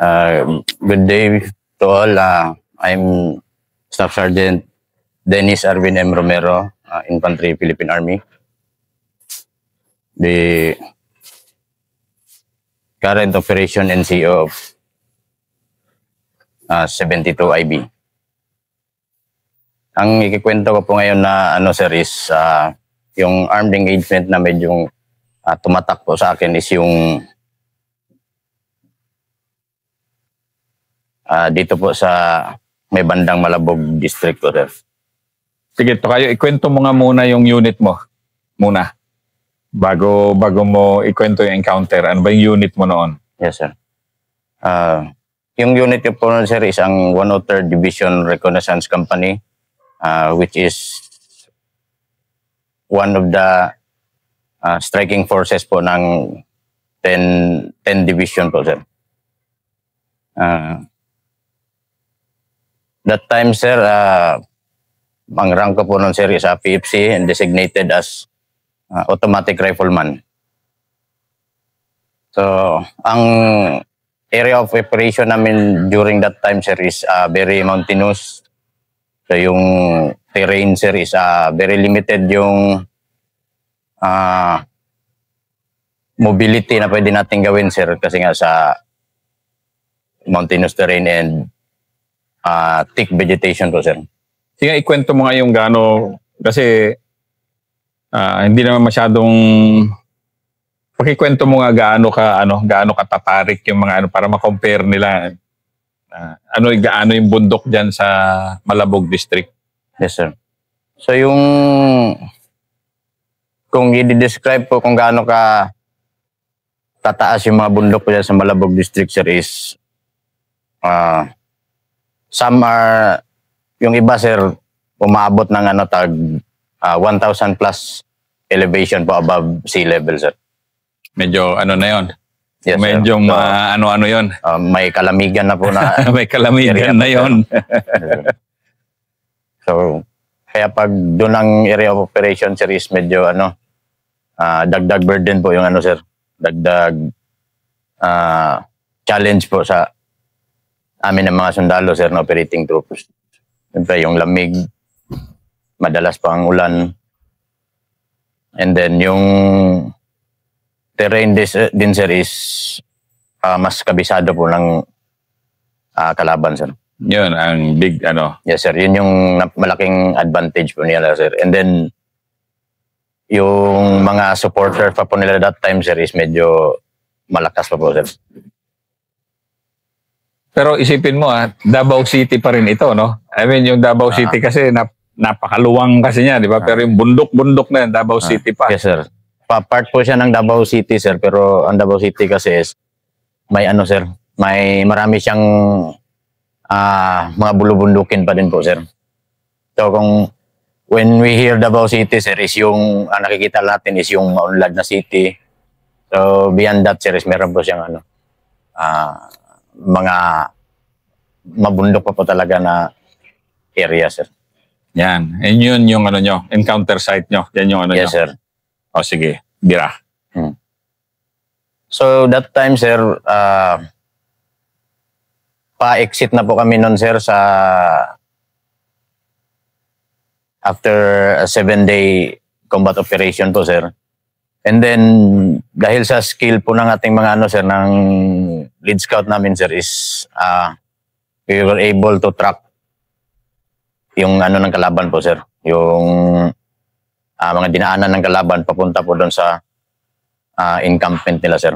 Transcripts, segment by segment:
Good day to all. I'm Staff Sergeant Dennis Arvin M. Romero, Infantry, Philippine Army. The current operation NCO of 72 IB. Ang ikikwento ko po ngayon na sir is yung armed engagement na medyo tumatak po sa akin is yung dito po sa may bandang Malabog District po, sir. Sige, Tokayo, ikwento mo nga muna yung unit mo. Muna. Bago mo ikwento yung encounter. Ano ba yung unit mo noon? Yes, sir. Yung unit ko po noon, sir, is ang 103rd Division Reconnaissance Company, which is one of the striking forces po ng 10 Division po, sir. That time, sir, ang rank ko po noon, sir, is PFC and designated as automatic rifleman. So, ang area of operation namin during that time, sir, is very mountainous. So, yung terrain, sir, is very limited yung mobility na pwede natin gawin, sir, kasi nga sa mountainous terrain and thick vegetation po, sir. Sige, ikwento mo nga yung gaano, kasi hindi naman masyadong, pakikwento mo nga gaano katatarik yung mga para ma-compare nila. Gaano yung bundok dyan sa Malabog District? Yes, sir. So yung, kung i-describe po kung gaano ka tataas yung mga bundok po dyan sa Malabog District, sir, is some are, yung iba, sir, umaabot ng 1,000 plus elevation po above sea level, sir. Medyo na yon. Yes, medyo sir. ano yon. May kalamigan na po na. May kalamigan na yon. So, kaya pag doon ang area of operation, sir, is medyo dagdag burden po yung sir. Dagdag challenge po sa amin ng mga sundalo, sir, na operating troops. Siyempre, yung lamig, madalas pa ang ulan. And then, yung terrain din, sir, is mas kabisado po ng kalaban, sir. Yun, ang big, Yes, sir. Yun yung malaking advantage po nila, sir. And then, yung mga supporter pa po nila that time, sir, is medyo malakas pa po, sir. Pero isipin mo, Davao City pa rin ito, no? I mean, yung Davao City kasi napakaluwang kasi niya, di ba? Pero yung bundok-bundok na yan, Davao City pa. Yes, sir. Part po siya ng Davao City, sir. Pero ang Davao City kasi is may sir, may marami siyang mga bulubundukin pa din po, sir. So when we hear Davao City, sir, is yung nakikita natin is yung maunlad na city. So beyond that, sir, is meron po siyang mga mabundok pa po talaga na area, sir. Yan. And yun yung nyo, encounter site nyo. Yan yung yes, nyo. sir. O sige, bira. So that time, sir, pa-exit na po kami nun, sir, sa after a 7-day combat operation po, sir. And then, dahil sa skill po ng ating mga sir, ng lead scout namin, sir, is we were able to track yung ng kalaban po, sir. Yung mga dinaanan ng kalaban papunta po doon sa encampment nila, sir.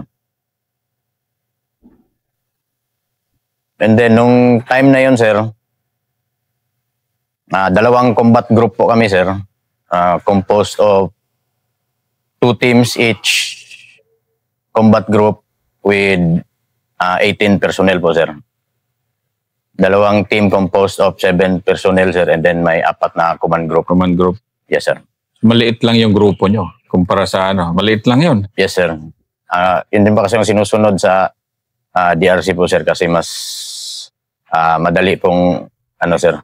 And then, nung time na yun, sir, dalawang combat group po kami, sir, composed of 2 teams each combat group with 18 personnel po, sir. Dalawang team composed of 7 personnel, sir, and then may 4 na command group. Command group. Yes, sir. Maliit lang yung grupo nyo kumpara sa maliit lang yun. Yes, sir. Yun din ba kasi yung sinusunod sa DRC po, sir, kasi mas madali pong sir,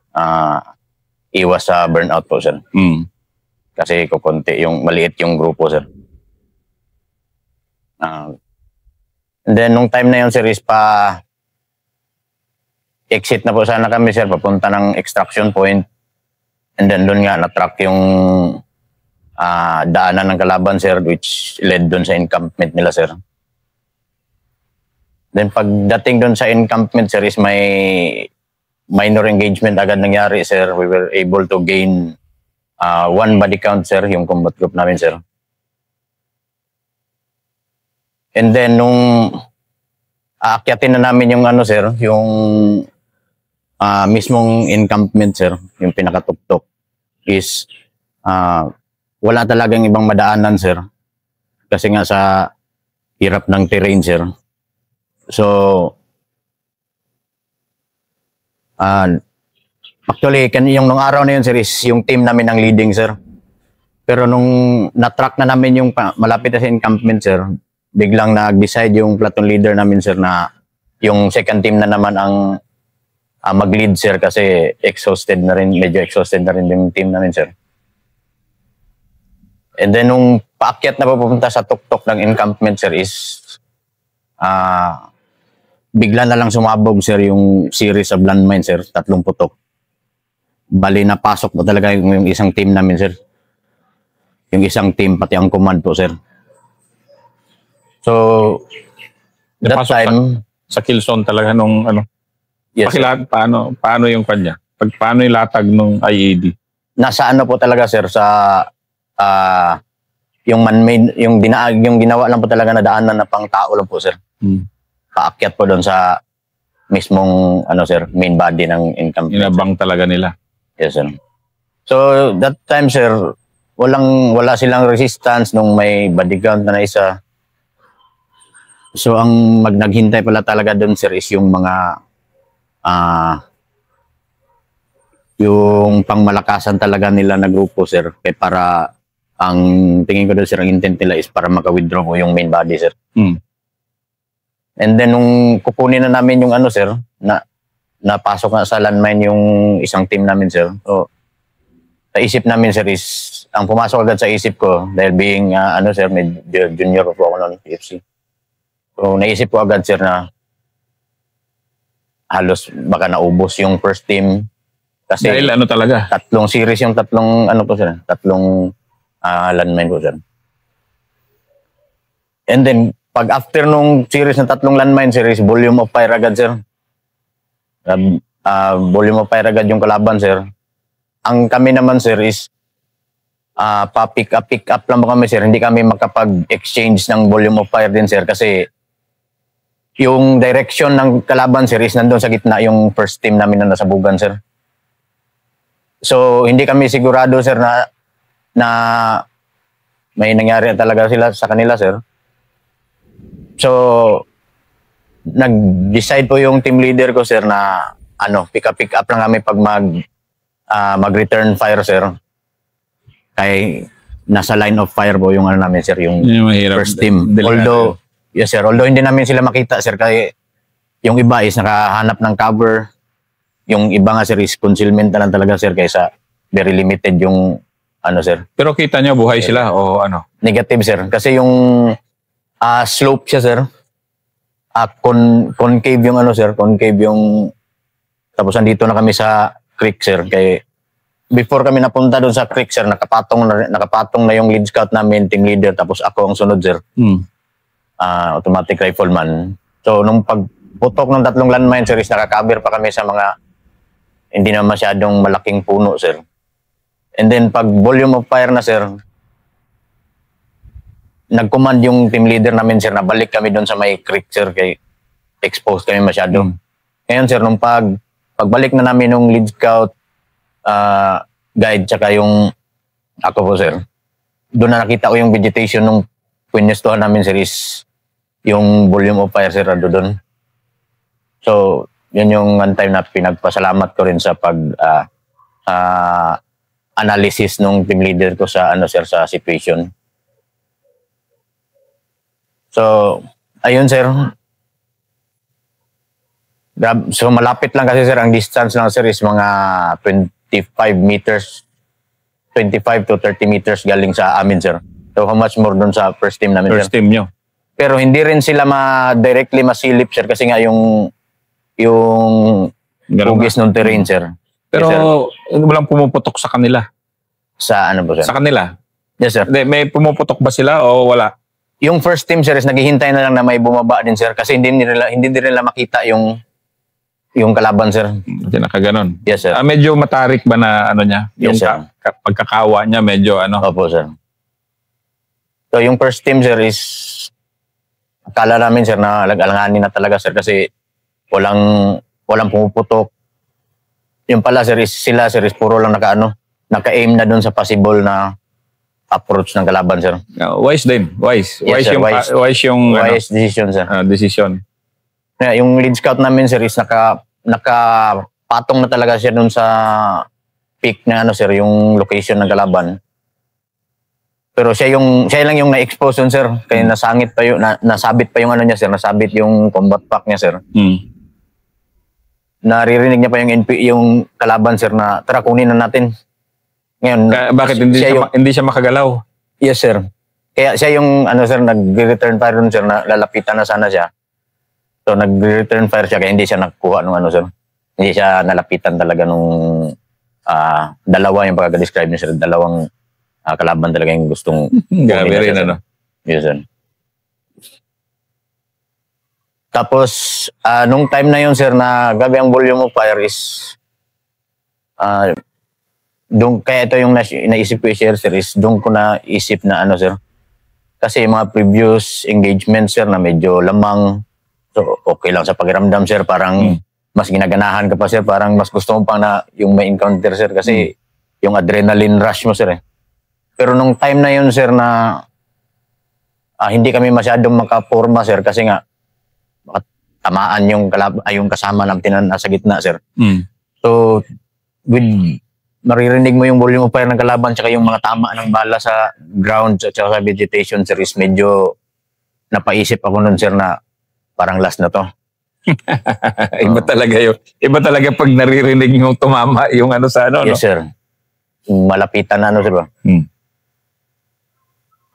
iwas sa burnout po, sir. Kasi kukunti yung maliit yung grupo, sir. And then, nung time na yun, sir, is exit na po sana kami, sir, papunta ng extraction point. And then doon nga na-track yung daanan ng kalaban, sir, which led doon sa encampment nila, sir. Then pagdating doon sa encampment, sir, is may minor engagement agad nangyari, sir. We were able to gain one body count, sir, yung combat group namin, sir. And then nung aakyatin na namin yung ano, sir, yung mismong encampment, sir, yung pinakatuktok is wala talagang ibang madaanan, sir. Kasi nga sa hirap ng terrain, sir. So, actually, yung nung araw na yun, sir, is yung team namin ang leading, sir. Pero nung na-track na namin yung malapit na sa encampment, sir, biglang nag-decide yung platoon leader namin, sir, na yung second team na naman ang mag-lead, sir, kasi exhausted na rin, medyo exhausted na rin yung team namin, sir. And then nung paakyat na papunta sa tuktok ng encampment, sir, is bigla na lang sumabog, sir, yung series of landmine, sir, 3 putok. Bali, napasok po talaga yung isang team namin, sir. Yung isang team, pati ang command po, sir. So, that time, sa kill zone talaga nung ano. yes, sir. Paano yung kanya? Paano yung latag nung IED? Nasa ano po talaga, sir, sa yung man-made, yung ginawa lang po talaga na daanan na pang tao lang po, sir. Paakyat po doon sa mismong ano, sir, main body ng encampment. Inabang talaga nila. Yes, sir. So, that time, sir, wala silang resistance nung may body count na isa. So, ang naghintay pala talaga doon, sir, is yung mga yung pangmalakasan talaga nila na grupo, sir. Kaya para, ang tingin ko doon, sir, ang intent nila is para maka-withdraw po yung main body, sir. And then, nung kukunin na namin yung ano, sir, napasok na sa landmine yung isang team namin, sir. So, sa isip namin, sir, is, ang pumasok agad sa isip ko, dahil being, ano, sir, junior po ako noon, PFC. So, naisip ko agad, sir, na halos baka naubos yung first team. Kasi dahil ano talaga? 3 series yung 3, ano po, sir, 3 landmine po, sir. And then, pag after nung series ng 3 landmine series, volume of fire agad, sir. Volume of fire agad yung kalaban, sir. Ang kami naman, sir, is pick up lang ba kami, sir. Hindi kami makapag-exchange ng volume of fire din, sir. Kasi yung direction ng kalaban, sir, is nandun sa gitna yung first team namin na nasabugan, sir. So, hindi kami sigurado, sir, na may nangyari talaga sa kanila, sir. So, nag-decide po yung team leader ko, sir, na pick up lang kami pag mag-return fire, sir. Kay nasa line of fire po yung ano namin, sir, yung first team. Although, yes, sir, although hindi namin sila makita, sir, kaya yung iba is nakahanap ng cover. Yung iba nga, sir, is concealment na lang talaga, sir, kaysa very limited yung ano, sir. Pero kita nyo, buhay sila o ano? Negative, sir. Kasi yung slope siya, sir. Concave yung ano, sir. Concave yung... Tapos andito na kami sa creek, sir. Kaya before kami napunta doon sa creek, sir, nakapatong na yung lead scout namin, team leader. Tapos ako ang sunod, sir. Automatic rifleman. So, nung pagputok ng 3 landmine, sir, is nakakaber pa kami sa mga hindi na masyadong malaking puno, sir. And then, pag volume of fire na, sir, nag-command yung team leader namin, sir, na balik kami doon sa may creek, sir, kay exposed kami masyado. Ngayon, sir, nung pagbalik na namin yung lead scout guide, tsaka yung ako po, sir, doon na nakita ko yung vegetation nung pinestuhan namin, sir, is yung volume of fire, sir, doon. So, yun yung one time na pinagpasalamat ko rin sa analysis nung team leader ko sa ano, sir, sa situation. So, ayun, sir. So, malapit lang kasi, sir, ang distance lang, sir, is mga 25 meters, 25 to 30 meters galing sa amin, sir. So, how much more dun sa first team namin, first sir? Team nyo. Pero hindi rin sila directly masilip, sir, kasi nga yung Ganun hugis ng terrain, sir. Pero Yes, sir. walang pumuputok sa kanila. Sa ano po, sir? Sa kanila. Yes, sir. Hindi, may pumuputok ba sila o wala? Yung first team, sir, is naghihintay na lang na may bumaba din, sir. Kasi hindi nila makita yung kalaban, sir. Hindi nakaganon. Yes, sir. Medyo matarik ba na ano niya? Yung Yes, sir. pagkakawa niya medyo ano? Opo, sir. So, yung first team, sir, is akala namin, sir, na alanganin na talaga, sir, kasi walang pumuputok. Yung pala, sir, is sila, sir, is puro lang naka-aim na doon sa possible na approach ng kalaban, sir. Wise din. Wise. Yes, sir, Wise yung Wise decision, sir. decision. Yeah, yung lead scout namin, sir, is nakapatong na talaga siya doon sa peak na sir, yung location ng kalaban. Pero siya lang yung na-expose yun, sir. Kaya nasangit pa nasabit pa yung niya, sir. Nasabit yung combat pack niya, sir. Naririnig niya pa yung kalaban, sir, na tara, kunin na natin. Ngayon, bakit hindi siya makagalaw? Yes, sir. Kaya siya yung sir, nag-return fire dun, sir, na lalapitan na sana siya. So, nag-return fire siya kaya hindi siya nakuha nung sir. Hindi siya nalapitan talaga nung dalawa yung pagka-describe niya, sir. Dalawang kalaban talaga yung gustong Grabe rin, sir. Yes, sir. Tapos, nung time na yun, sir, na grabe ang volume of fire is kaya ito yung naisip ko i-share, sir, is doon ko naisip na sir. Kasi yung mga previous engagement, sir, na medyo lamang, so okay lang sa pakiramdam, sir, parang mas ginaganahan ka pa, sir, parang mas gusto mo pang na yung may encounter, sir, kasi yung adrenaline rush mo, sir. Pero nung time na yun, sir, na hindi kami masyadong makaporma, sir, kasi nga, tamaan yung kasama natin nasa gitna, sir. So, maririnig mo yung volume of fire ng kalaban tsaka yung mga tama ng bala sa ground tsaka sa vegetation, sir, is medyo napaisip ako nun, sir, na parang last na to. Iba talaga pag naririnig yung tumama yung sa Yes, sir. Malapitan na sir ba?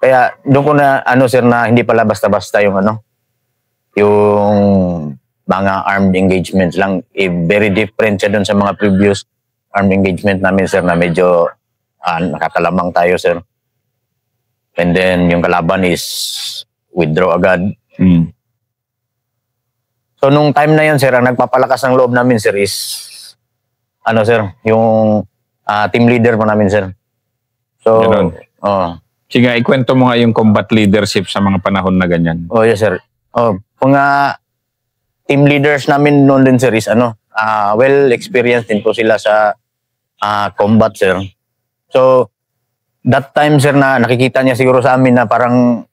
Kaya doon ko na sir, na hindi pala basta-basta yung yung mga armed engagements lang. Very different siya doon sa mga previous armed engagement namin, sir, na medyo nakakalamang tayo, sir. And then yung kalaban is withdraw agad. So nung time na yun, sir, ang nagpapalakas ng loob namin, sir, is sir, yung team leader po namin, sir. So, sige, ikwento mo nga yung combat leadership sa mga panahon na ganyan. Oh, yes, sir. Mga team leaders namin noon din, sir, is well experienced din po sila sa combat, sir. So that time, sir, na nakikita niya siguro sa amin na parang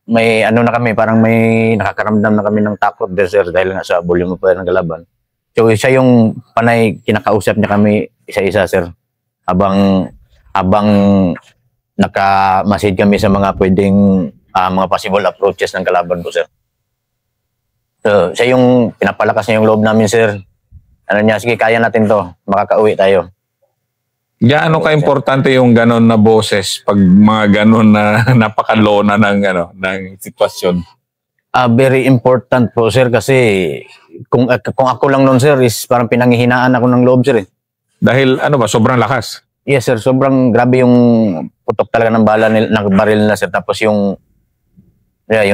may na kami, parang may nakakaramdam na kami ng takot there, sir, dahil nga sa volume of fire ng kalaban. So siya yung panay kinakausap niya kami isa-isa, sir, habang naka-message kami sa mga pwedeng mga possible approaches ng kalaban po, sir. So, siya yung pinapalakas niya yung loob namin, sir. Sige, kaya natin to. Makakauwi tayo. Gaano ka-importante yung ganon na boses pag mga ganon na napakalona ng sitwasyon? Very important po, sir, kasi kung ako lang noon, sir, is parang pinanghihinaan ako ng loob, sir. Dahil sobrang lakas? Yes, sir. Sobrang grabe yung putok talaga ng bala ng baril nila, sir. Tapos yung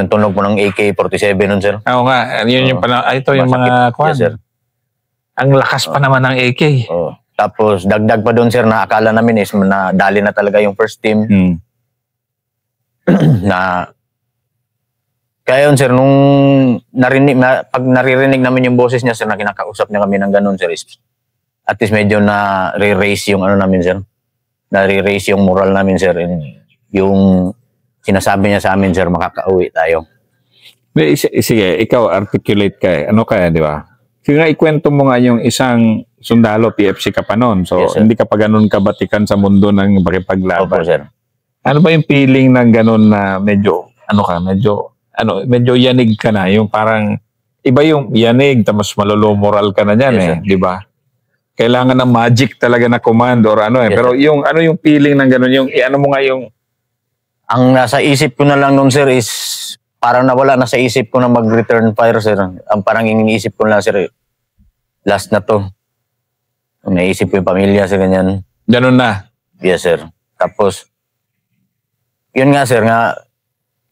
tunog po ng AK-47 nun, sir. Oo nga. Yun yung ito yung mga kwan. Yes, sir. Ang lakas pa naman ng AK. Tapos dagdag pa doon, sir, na akala namin is na dali na talaga yung first team. Kaya yun, sir, nung pag naririnig namin yung boses niya, sir, na kinakausap niya kami ng ganun, sir, is at least medyo na re-raise yung namin, sir. Na-re-raise yung moral namin, sir. Yung sinasabi niya sa amin, sir, makakauwi tayo. Sige, ikaw articulate ka di ba? Sige nga, ikwento mo nga yung isang sundalo, PFC ka pa noon. So, yes, hindi ka pa ganun kabatikan sa mundo ng pakipaglaban. Opo, sir. Ano ba yung feeling ng ganun na medyo yanig ka na? Yung parang, iba yung yanig, tapos malolo moral ka na dyan, yes, di ba? Kailangan ng magic talaga na command or yes, pero yung yung feeling ng ganun, yung mo nga yung ang nasa isip ko na lang noon, sir, is parang nawala na sa isip ko na mag-return fire, sir. Ang parang iniisip ko na, sir, last na to. naisip ko yung pamilya sa ganyan. Ganun na. Yes, sir. Tapos, yun nga, sir, nga,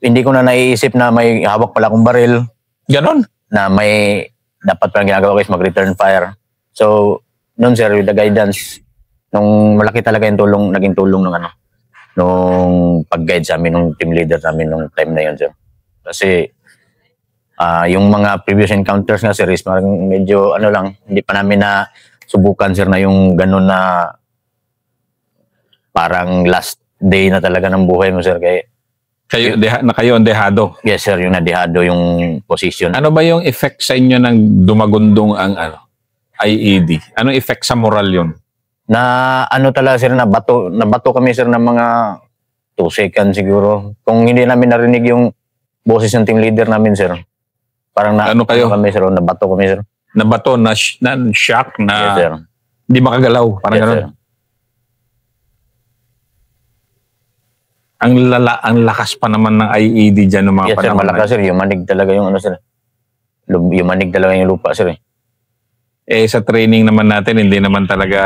hindi ko na naiisip na may hawak pala akong baril, Ganun. na may dapat pala ginagawa ko is mag-return fire. So, noon, sir, with the guidance, nung malaki talaga yung tulong, naging tulong ng nung pag-guide sa amin, nung team leader namin nung time na yun, sir. Kasi, yung mga previous encounters nga, sir, is parang medyo, lang, hindi pa namin na subukan, sir, na yung ganun na parang last day na talaga ng buhay mo, sir. Kayo ang dehado. Yes, sir, yung nadehado yung position. Ano ba yung effect sa inyo ng dumagundong ang IED? Anong effect sa moral yun? Na talaga, sir, nabato kami, sir, ng mga 2 seconds siguro. Kung hindi namin narinig yung boses ng team leader namin, sir, parang kami, sir, nabato kami, sir. Nabato, na-shock, na Yes, sir. hindi makagalaw. Parang Yes, ganun. sir. Ang lakas pa naman ng IED dyan ng mga Yes, sir, panahon. malakas, sir. Yumanig talaga yung sir. Yumanig talaga yung lupa, sir. Sa training naman natin, hindi naman talaga,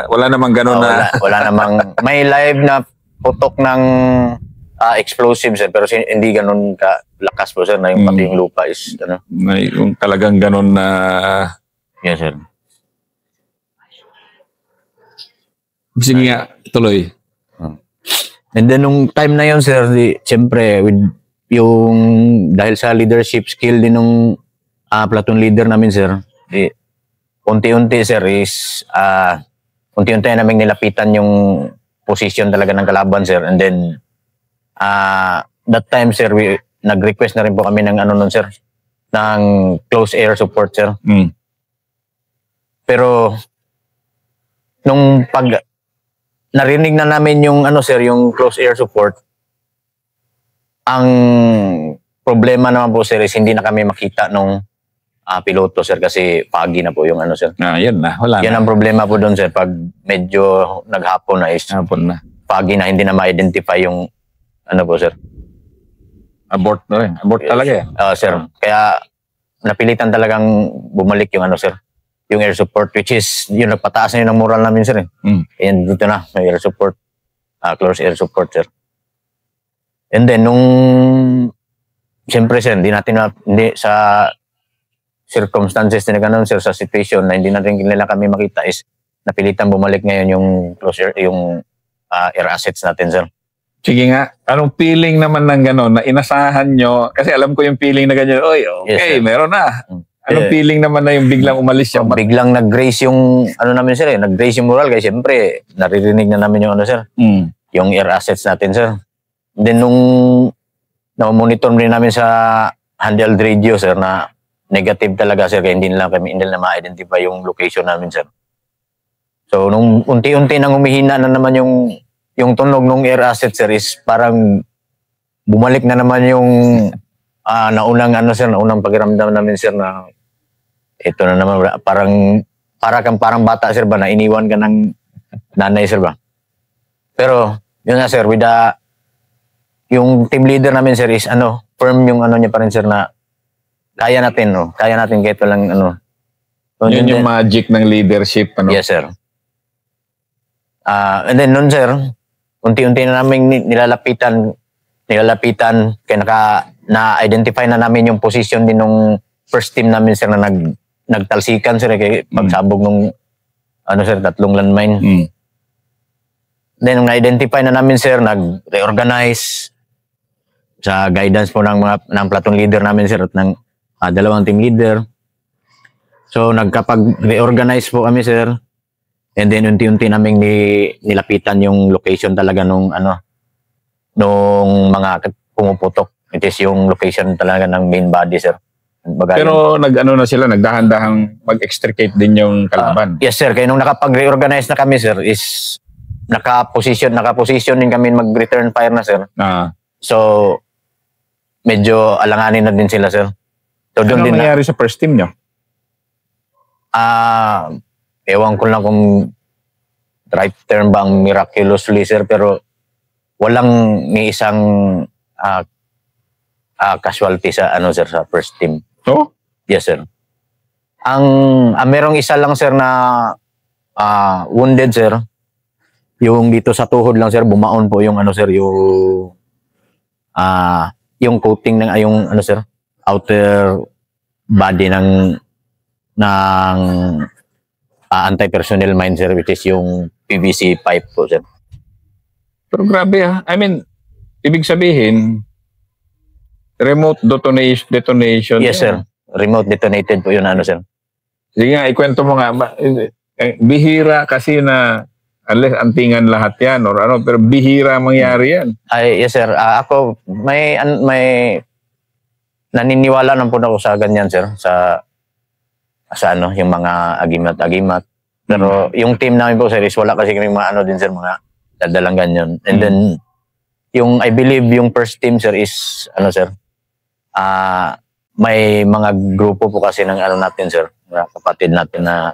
wala namang ganun na. Wala namang, may live na putok ng explosive, sir, pero hindi ganun ka lakas po, sir, na yung pati yung lupa is, May yung talagang ganun na. Yes, sir. Sige nga, tuloy. And then, nung time na yun, sir, siyempre, with yung, dahil sa leadership skill din nung platoon leader namin, sir, unti-unti, sir, is, unti-unti namin nilapitan yung position talaga ng kalaban, sir. And then, that time, sir, nag-request na rin po kami ng nun, sir, ng close air support, sir. Pero, nung narinig na namin yung sir, yung close air support, ang problema naman po, sir, is hindi na kami makita nung piloto, sir, kasi foggy na po yung sir. Yan na, wala Yan na. ang problema po doon, sir, pag medyo naghapon na is Hapon na. foggy na, hindi na ma-identify yung po, sir. Abort na rin. Abort talaga eh. Sir, kaya napilitan talagang bumalik yung sir, yung air support, which is yung nagpataas na yun ang moral namin, sir. And dito na, may air support, close air support, sir. And then, siyempre, sir, hindi sa circumstances na gano'n, sir, sa situation na hindi natin nila kami makita is napilitan bumalik ngayon yung close air, yung air assets natin, sir. Sige nga, anong feeling naman ng gano'n na inasahan nyo? Kasi alam ko yung feeling na ganyan, oy, okay, yes, meron na. Anong feeling naman na yung biglang umalis siya? Biglang nag-grace yung, namin, sir, nag-grace yung moral, kasi siyempre, naririnig na namin yung sir, yung air assets natin, sir. Then, nung na-monitor rin namin sa handheld radio, sir, na negative talaga, sir, kaya hindi na ma-identify yung location namin, sir. So, nung unti-unti nang humihina na naman yung tunog ng air asset, sir, is parang bumalik na naman yung naunang pakiramdam namin, sir, na ito na naman, parang bata, sir, ba, na iniwan ka ng nanay, sir, ba? Pero, yun nga, sir, with yung team leader namin, sir, is firm yung niya pa rin, sir, na kaya natin kahit walang So, yun yung magic ng leadership, Yes, sir. And then nun, sir, unti-unti na namin nilalapitan, kaya na-identify na namin yung position din nung first team namin, sir, na nagtalsikan, sir, kaya pagsabog nung, sir, 3 landmine. Then, nung na-identify na namin, sir, nag-reorganize sa guidance po ng platoon leader namin, sir, at ng 2 team leader. So, nagkapag-reorganize po kami, sir. And then, unti-unti naming nilapitan yung location talaga nung mga pumuputok. It is yung location talaga ng main body, sir. Pero na sila, nagdahan-dahang mag-extricate din yung kalaban. Yes, sir. Kaya nung nakapag-reorganize na kami, sir, is nakaposition din kami mag-return fire na, sir. So, medyo alanganin na din sila, sir. So, ano nangyari sa first team nyo? Ewan ko lang kung right term bang miraculously, sir, pero walang ni isang casualty sa sir, sa first team. Oh? Yes, sir. Merong isa lang, sir, na wounded, sir. Yung dito sa tuhod lang, sir, bumaon po yung ano, sir, yung coating ng yung ano, sir, outer body ng anti-personnel mine, sir, which is yung PVC pipe po, sir. Pero grabe I mean, ibig sabihin, remote detonation. Yes, sir. Remote detonated po yun, ano, sir. Sige nga, ikwento mo nga. Bihira kasi na, unless antingan lahat yan or ano, pero bihira mangyari yan. Ay, yes, sir. Ako, may naniniwala naman po ako sa ganyan, sir. Sa ano, yung mga agimat-agimat. Pero yung team namin po, sir, is wala kasi kami mga ano din, sir, mga dadalang ganyan. And then, yung, I believe, yung first team, sir, is, ano, sir, may mga grupo po kasi ng ano natin, sir, mga kapatid natin na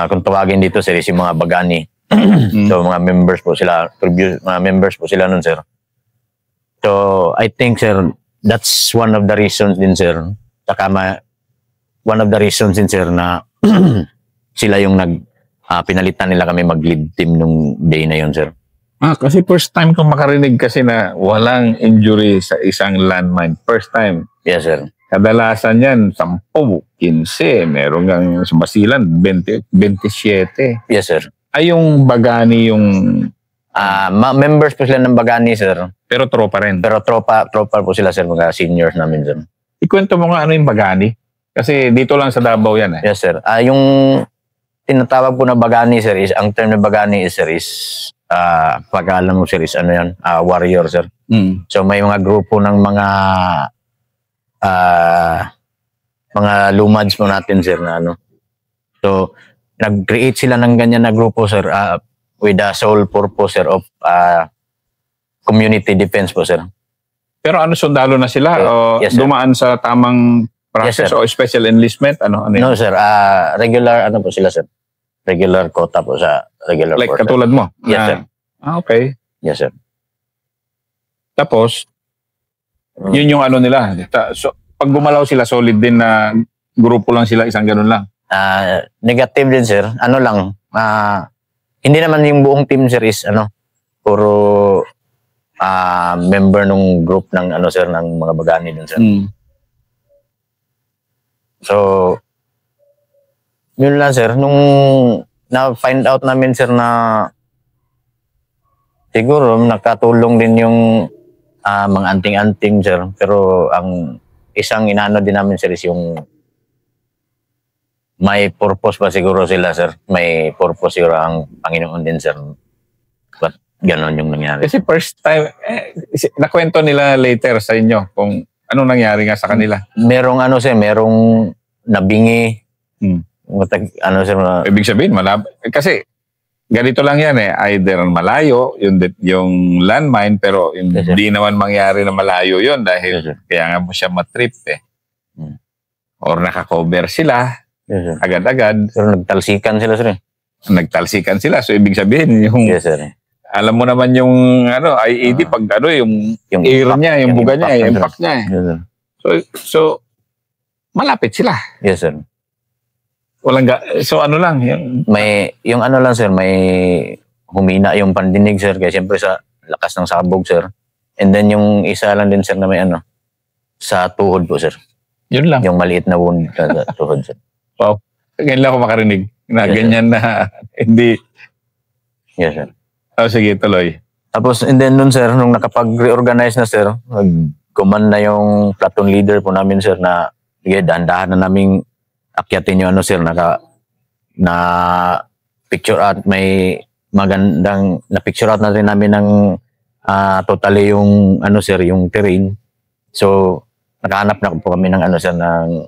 kung tawagin dito, sir, is yung mga bagani. So, mga members po sila, mga members po sila nun, sir. So, I think, sir, that's one of the reasons din, sir. Saka one of the reasons din, sir, na sila yung pinalitan nila kami mag-lead team nung day na yun, sir. Kasi first time kong makarinig kasi na walang injury sa isang landmine. First time. Yes, sir. Kadalasan yan, 10, 15, meron gang sa Basilan, 20, 27. Yes, sir. Ay, yung bagani yung... members po sila ng bagani, sir. Pero tropa rin. Pero tropa po sila, sir, mga seniors namin, sir. Ikwento mo nga ano yung bagani? Kasi dito lang sa Davao yan, eh. Yes, sir. Yung tinatawag po na bagani, sir, is, ang term na bagani is, sir, is, pag alam mo, sir, is ano yan, warrior, sir. So, may mga grupo ng mga lumads po natin, sir, na ano. So, nag-create sila ng ganyan na grupo, sir, with the sole purpose, sir, of community defense po, sir. Pero ano, sundalo na sila? O yes, dumaan sa tamang process, yes, o special enlistment? Ano no, sir. Regular, ano po sila, sir? Regular quota po sa regular like force, katulad mo? Yes, sir. Okay. Yes, sir. Tapos, yun yung ano nila. So, pag gumalaw sila, solid din na grupo lang sila, isang ganun lang. Negative din, sir. Ano lang, hindi naman yung buong team, sir, is ano, puro member nung group ng ano, sir, ng mga bagani din, sir. So, yun lang, sir. Nung na-find out namin, sir, na siguro nakatulong din yung mga anting-anting, sir. Pero ang isang inaano din namin, sir, is yung may purpose pa siguro sila, sir. May purpose siguro ang Panginoon din, sir. But ganon yung nangyari. Kasi first time, nakwento nila later sa inyo kung anong nangyari nga sa kanila. Merong ano, sir, merong nabingi. Ano, sir, ibig sabihin, kasi ganito lang yan, eh. Either malayo, yung landmine, pero hindi naman mangyari na malayo yun dahil kaya nga mo siya matrip, eh. Or nakakover sila, agad-agad. Pero nagtalsikan sila, sir. Nagtalsikan sila. So, ibig sabihin, yung... Yes, sir. Alam mo naman yung ano, IED, pag ano, yung air impact, niya, yung buga niya, yung impact niya. Yes, sir. So, malapit sila. Yes, sir. So, ano lang? Yung ano lang, sir, may humina yung pandinig, sir. Kaya siyempre sa lakas ng sabog, sir. And then yung isa lang din, sir, na may ano, sa tuhod po, sir. Yun lang. Yung maliit na wound sa tuhod, sir. Wow. Ganyan lang ako makarinig. Na Yes, ganyan sir. Na hindi. Yes, sir. Sige, tuloy. Tapos, and then nun, sir, nung nakapag-reorganize na, sir, nag-command na yung platoon leader po namin, sir, na dahan-dahan na naming akyatin yung ano, sir, na picture out, may magandang, na picture out na rin namin ng totally yung, ano, sir, yung terrain. So, nakahanap na po kami ng, ano, sir, ng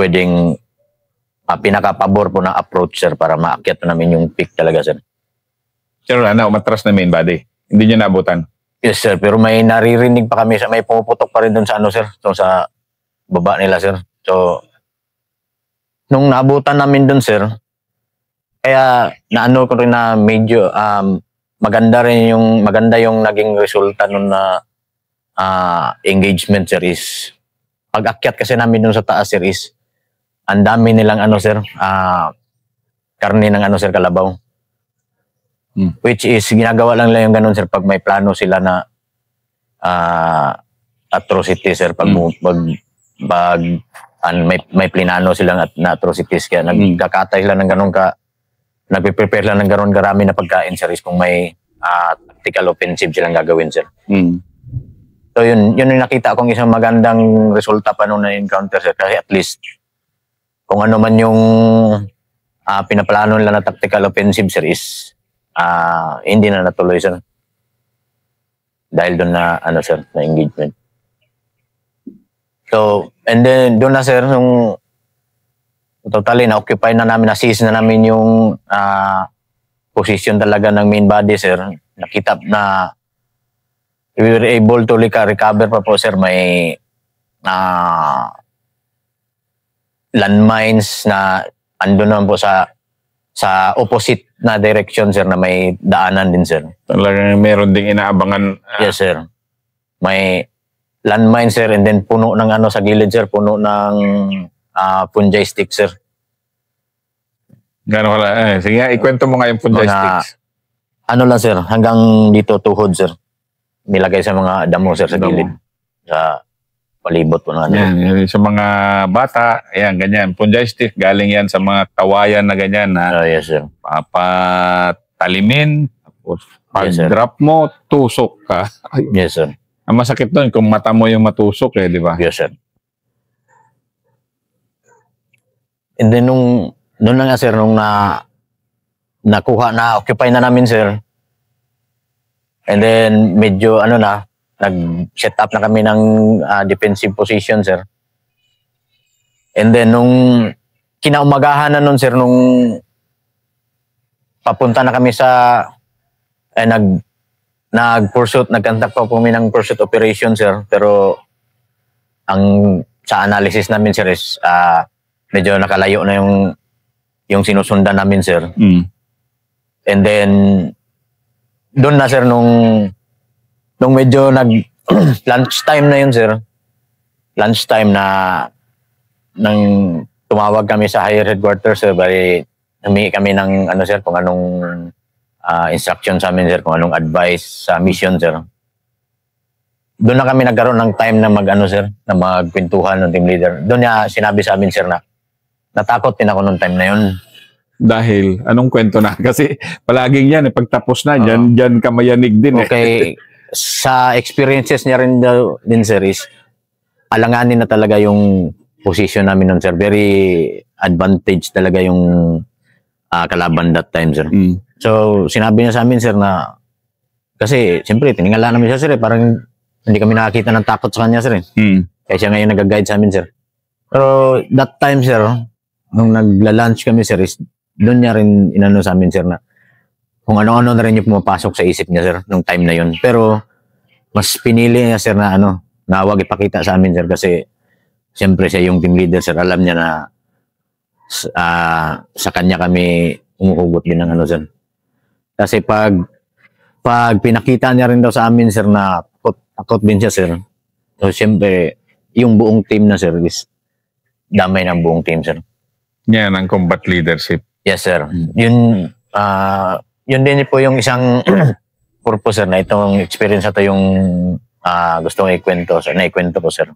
pwedeng pinaka-pabor po na approach, sir, para maakyat na namin yung peak talaga, sir. Pero na umatras na main body. Hindi niya naabutan. Yes, sir. Pero may naririnig pa kami, may pumuputok pa rin doon sa ano, sir, doon sa baba nila, sir. So, nung naabutan namin doon, sir, kaya naano ko rin na medyo maganda yung naging resulta nung na engagement, sir, is pag-akyat kasi namin doon sa taas, sir, is ang dami nilang ano sir, karne ng ano sir, kalabaw. Which is, ginagawa lang yung ganun sir pag may plano sila na atrocity sir, pag may plinano silang na atrocities, kaya nagkakatay sila ng ganun nagpe-prepare lang ng ganun karami na pagkain sir, is kung may tactical offensive silang gagawin sir. So yun yung nakita kong isang magandang resulta pa nung na-encounter sir, kasi at least kung ano man yung pinaplano nila na tactical offensive sir is hindi na natuloy sir. Dahil doon na ano sir, na engagement. So, and then doon na sir, nung totally na-occupy na namin, na-seize na namin yung position talaga ng main body sir. Nakita na we were able to recover pa po sir, may landmines na ando naman po sa opposite na direction sir, na may daanan din sir. Talagang meron ding inaabangan. Yes sir. May landmine sir, and then puno ng ano sa gilid sir, puno ng punjay stick sir. Gano'n wala. Sige, ikwento mo nga yung punjay sticks. Ano lang sir, hanggang dito tuhod sir. Nilagay sa mga damo sir sa gilid. Sa palibot po na ano. Yan, sa mga bata, ayan, ganyan. Punjay stick, galing yan sa mga kawayan na ganyan na yes sir. Papatalimin, tapos pag-drop mo, tusok ka. Yes sir. Ang masakit doon kung mata mo yung matusok di ba? Yes sir. And then nung na nga sir, nung occupy na namin sir, and then medyo nag-set up na kami ng defensive position sir. And then nung kinaumagahan na nun sir, nung papunta na kami nag-pursuit, nag-conduct pa po kami ng pursuit operation sir, pero sa analysis namin sir is medyo nakalayo na yung sinusundan namin sir. And then doon na sir, nung medyo lunchtime na yun sir, lunchtime na nang tumawag kami sa higher headquarters sir, bali humingi kami ng sir, kung anong instruction sa amin sir, kung anong advice sa mission sir. Doon na kami nagkaroon ng time na sir, na magkwentuhan ng team leader. Doon niya sinabi sa amin sir na natakot din ako nung time na yun. Dahil, anong kwento na? Kasi palaging yan, pagtapos na, dyan ka mayanig din. Okay, sa experiences niya rin din sir is, alanganin na talaga yung position namin nun sir. Very advantage talaga yung kalaban that time sir. So, sinabi niya sa amin sir na, kasi siyempre, tiningala namin siya sir parang hindi kami nakakita ng takot sa kanya sir Kaya siya ngayon nag-guide sa amin sir. Pero that time sir, nung nagla-lunch kami sir, is doon niya rin inano sa amin sir na kung ano-ano na rin yung pumapasok sa isip niya sir nung time na yun. Pero mas pinili niya sir na na wag ipakita sa amin sir, kasi siyempre siya yung team leader sir. Alam niya na sa kanya kami umuhugot din ng sir. Kasi pag pinakita niya rin daw sa amin sir na takot din siya sir. So siyempre yung buong team na sir is damay ng buong team sir. Yan ang combat leadership. Yes sir. Yun din po yung isang purpose sir, na itong experience na to yung gusto kong ikwento sir, na ikwento ko sir.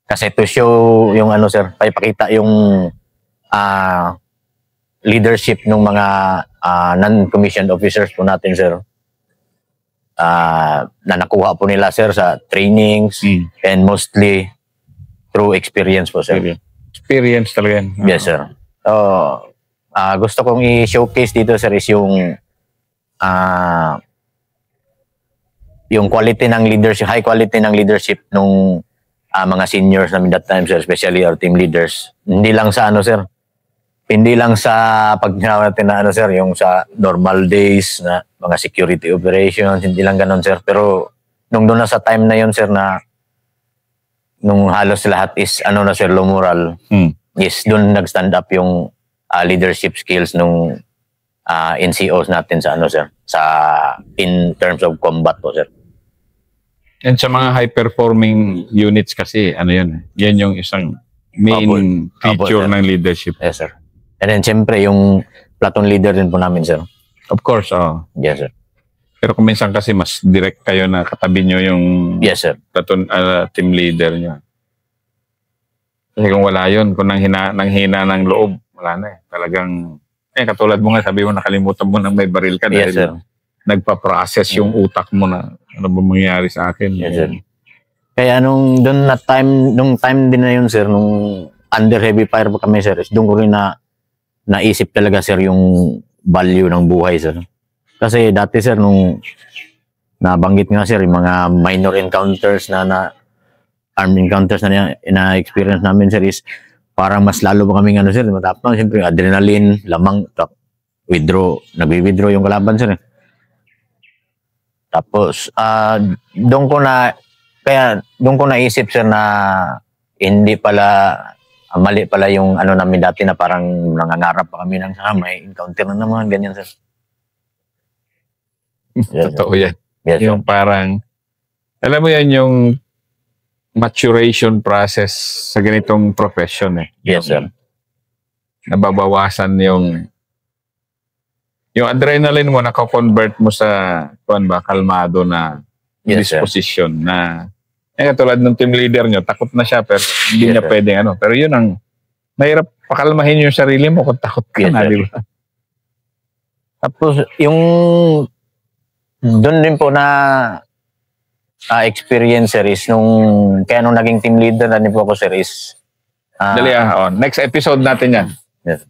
Kasi to show yung sir, paipakita yung leadership ng mga non-commissioned officers po natin sir. Na nakuha po nila sir sa trainings and mostly through experience po sir. Experience talaga yan. Yes sir. So, gusto kong i-showcase dito sir is yung quality ng leadership, high quality ng leadership nung mga seniors namin that time sir, especially our team leaders. Hindi lang sa sir, hindi lang sa pag natin na sir, yung sa normal days na mga security operations, hindi lang ganun sir. Pero nung doon na sa time na yun sir, na nung halos lahat is na sir, low moral, is doon nag-stand up yung leadership skills nung NCOs natin sa sir, sa in terms of combat po sir. And sa mga high-performing units kasi, yan yung isang main feature sir. ng leadership. Yes, sir. And then, siyempre, yung platoon leader din po namin, sir. Of course, oh. Yes, sir. Pero kung minsan kasi mas direct kayo na katabi nyo yung Yes, sir. platoon, team leader nyo. Kasi kung wala yun, kung nanghina ng loob, wala na eh. Talagang, katulad mo nga, sabi mo nakalimutan mo nang may baril ka dahil Yes, sir. nagpa-process yung utak mo na ano ba mangyayari sa akin. Yes, sir. Kaya nung time din na yun, sir, nung under heavy fire pa kami, sir, doon ko rin naisip talaga, sir, yung value ng buhay, sir. Kasi dati, sir, nung nabanggit nga, sir, yung mga minor encounters armed encounters na-experience namin, sir, is parang mas lalo pa kaming sir, matapang, siyempre, adrenaline, lamang, nagwi-withdraw yung kalaban, sir. Tapos, doon ko naisip, sir, na hindi pala, mali pala yung namin dati na parang nangangarap pa kami ng may encounter na naman, ganyan, sir. Yes, totoo yan. Yes, yung parang, alam mo yan yung maturation process sa ganitong profession eh. Yes, sir. Nababawasan yung adrenaline mo, nakakonvert mo sa kalmado na disposition na katulad ng team leader nyo, takot na siya pero hindi niya pwedeng Pero yun ang mahirap pakalmahin yung sarili mo kung takot ka na, di ba? Tapos yung doon din po na experience, sir, is nung naging team leader na din po ako, sir, is Dali next episode natin yan. Yes.